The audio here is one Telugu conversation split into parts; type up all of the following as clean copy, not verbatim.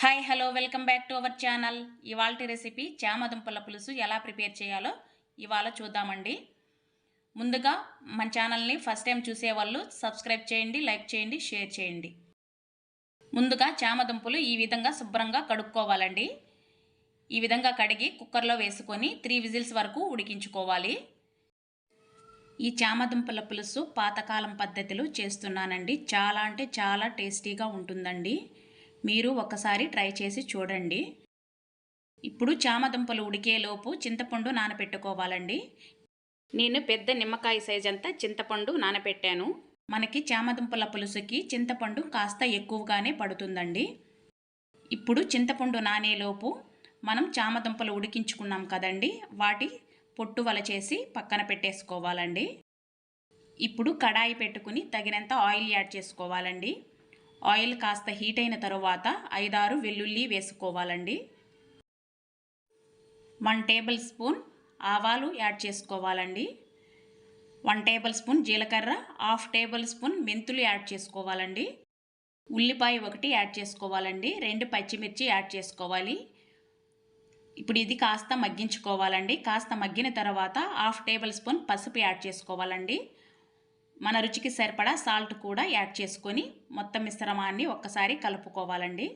Hi hello welcome back to our channel. ఇవాల్టి రెసిపీ చామదుంపల పులుసు ఎలా ప్రిపేర్ చేయాలో ఇవాళ చూద్దామండి. ముందుగా మన ఛానల్ని ఫస్ట్ టైం చూసేవాళ్ళు సబ్స్క్రైబ్ చేయండి, లైక్ చేయండి, షేర్ చేయండి. ముందుగా చామదుంపలు ఈ విధంగా శుభ్రంగా కడుక్కోవాలండి. ఈ విధంగా కడిగి కుక్కర్లో వేసుకొని 3 విజిల్స్ వరకు ఉడికించుకోవాలి. ఈ చామదుంపల పులుసు పాతకాలం పద్ధతిలో చేస్తున్నానండి. చాలా అంటే చాలా టేస్టీగా ఉంటుందండి. మీరు ఒకసారి ట్రై చేసి చూడండి. ఇప్పుడు చామదుంపలు ఉడికేలోపు చింతపండు నానబెట్టుకోవాలండి. నేను పెద్ద నిమ్మకాయ సైజ్ అంతా చింతపండు నానబెట్టాను. మనకి చామదుంపల పులుసుకి చింతపండు కాస్త ఎక్కువగానే పడుతుందండి. ఇప్పుడు చింతపండు నానేలోపు మనం చామదుంపలు ఉడికించుకున్నాం కదండి, వాటి పొట్టు వలచేసి పక్కన పెట్టేసుకోవాలండి. ఇప్పుడు కడాయి పెట్టుకుని తగినంత ఆయిల్ యాడ్ చేసుకోవాలండి. ఆయిల్ కాస్త హీట్ అయిన తరువాత 5-6 వెల్లుల్లి వేసుకోవాలండి. 1 టేబుల్ స్పూన్ ఆవాలు యాడ్ చేసుకోవాలండి. 1 టేబుల్ స్పూన్ జీలకర్ర, 1/2 టేబుల్ స్పూన్ మెంతులు యాడ్ చేసుకోవాలండి. ఉల్లిపాయ 1 యాడ్ చేసుకోవాలండి. 2 పచ్చిమిర్చి యాడ్ చేసుకోవాలి. ఇప్పుడు ఇది కాస్త మగ్గించుకోవాలండి. కాస్త మగ్గిన తర్వాత 1/2 టేబుల్ స్పూన్ పసుపు యాడ్ చేసుకోవాలండి. మన రుచికి సరిపడా సాల్ట్ కూడా యాడ్ చేసుకొని మొత్తం మిశ్రమాన్ని ఒక్కసారి కలుపుకోవాలండి.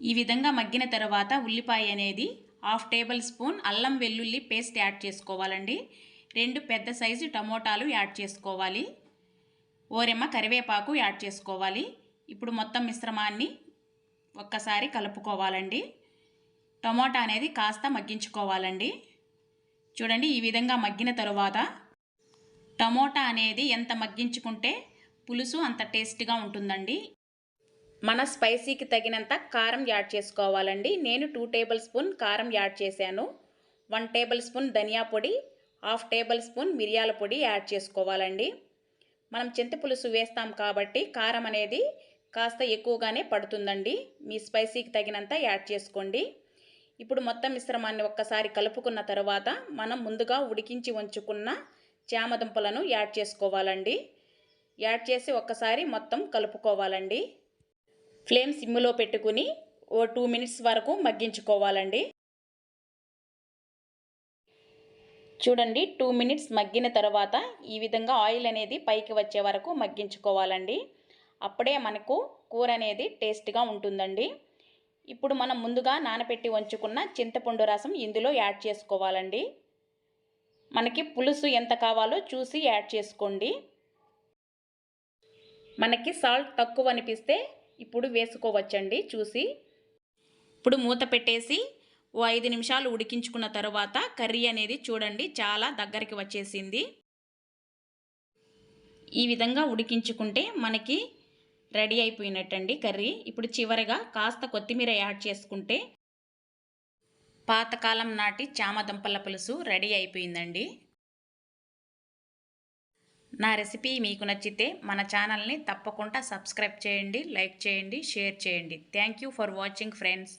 ఈ విధంగా మగ్గిన తర్వాత ఉల్లిపాయ అనేది 1/2 టేబుల్ స్పూన్ అల్లం వెల్లుల్లి పేస్ట్ యాడ్ చేసుకోవాలండి. 2 పెద్ద సైజు టమోటాలు యాడ్ చేసుకోవాలి. ఓరెమ్మ కరివేపాకు యాడ్ చేసుకోవాలి. ఇప్పుడు మొత్తం మిశ్రమాన్ని ఒక్కసారి కలుపుకోవాలండి. టమోటా అనేది కాస్త మగ్గించుకోవాలండి. చూడండి, ఈ విధంగా మగ్గిన తరువాత టమోటా అనేది ఎంత మగ్గించుకుంటే పులుసు అంత టేస్ట్గా ఉంటుందండి. మన స్పైసీకి తగినంత కారం యాడ్ చేసుకోవాలండి. నేను 2 టేబుల్ స్పూన్ కారం యాడ్ చేశాను. 1 టేబుల్ స్పూన్ ధనియా పొడి, 1/2 టేబుల్ స్పూన్ మిరియాల పొడి యాడ్ చేసుకోవాలండి. మనం చింతపులుసు వేస్తాం కాబట్టి కారం అనేది కాస్త ఎక్కువగానే పడుతుందండి. మీ స్పైసీకి తగినంత యాడ్ చేసుకోండి. ఇప్పుడు మొత్తం మిశ్రమాన్ని ఒక్కసారి కలుపుకున్న తర్వాత మనం ముందుగా ఉడికించి ఉంచుకున్న చామదుంపలను యాడ్ చేసుకోవాలండి. యాడ్ చేసి ఒక్కసారి మొత్తం కలుపుకోవాలండి. ఫ్లేమ్ సిమ్లో పెట్టుకుని 2 మినిట్స్ వరకు మగ్గించుకోవాలండి. చూడండి, 2 మినిట్స్ మగ్గిన తర్వాత ఈ విధంగా ఆయిల్ అనేది పైకి వచ్చే వరకు మగ్గించుకోవాలండి. అప్పుడే మనకు కూర అనేది టేస్ట్గా ఉంటుందండి. ఇప్పుడు మనం ముందుగా నానబెట్టి ఉంచుకున్న చింతపండు రసం ఇందులో యాడ్ చేసుకోవాలండి. మనకి పులుసు ఎంత కావాలో చూసి యాడ్ చేసుకోండి. మనకి సాల్ట్ తక్కువ అనిపిస్తే ఇప్పుడు వేసుకోవచ్చండి చూసి. ఇప్పుడు మూత పెట్టేసి 5 నిమిషాలు ఉడికించుకున్న తర్వాత కర్రీ అనేది చూడండి చాలా దగ్గరికి వచ్చేసింది. ఈ విధంగా ఉడికించుకుంటే మనకి రెడీ అయిపోయినట్టండి కర్రీ. ఇప్పుడు చివరిగా కాస్త కొత్తిమీర యాడ్ చేసుకుంటే పాతకాలం నాటి చామదుంపల పులుసు రెడీ అయిపోయిందండి. నా రెసిపీ మీకు నచ్చితే మన ఛానల్ని తప్పకుండా సబ్స్క్రైబ్ చేయండి, లైక్ చేయండి, షేర్ చేయండి. Thank you for watching friends.